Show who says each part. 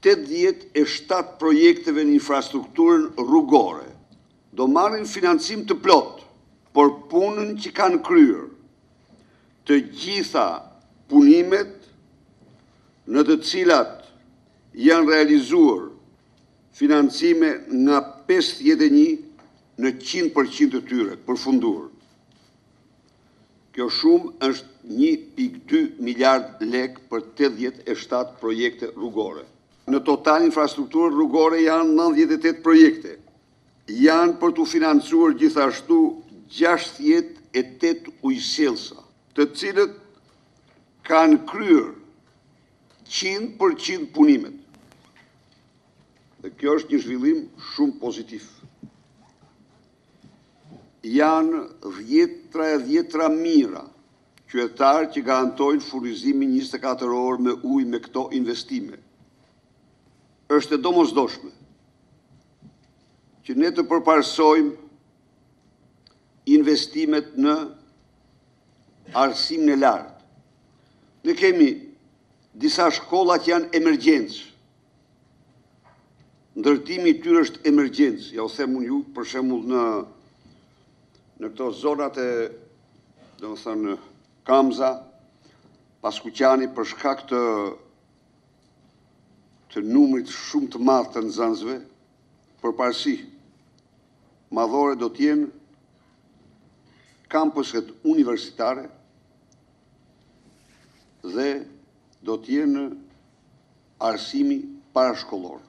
Speaker 1: 87 projekteve në infrastrukturën rrugore do marrin financim të plot, por punën që kanë kryer, të gjitha punimet në të cilat janë realizuar financime nga 51 në 100% të tyre, përfunduar. Kjo shumë është 1,2 miliard lek për 87 projekte rrugore. Në total infrastrukturë rrugore janë 98 projekte. Janë për të financuar gjithashtu 68 ujësielsa, të cilët kanë kryer 100% punimet. Dhe kjo është një zhvillim shumë pozitiv. Janë 10 mira qytetarë që garantojnë furnizimin 24 orë me ujë me këto investime. Është e domosdoshme që ne të përparsojmë investimet në arsimin e lartë. Ne kemi disa shkolla që janë emergjencë. Ndërtimi i tyre është emergjencë. Ja u them unë ju, për shembull në këto zonat e, domethënë, Kamza, Paskuqani, për shkak të numrit shumë të madh të nxënësve, përparësi madhore do të jenë kampuset universitare dhe do të jenë arsimi parashkollor.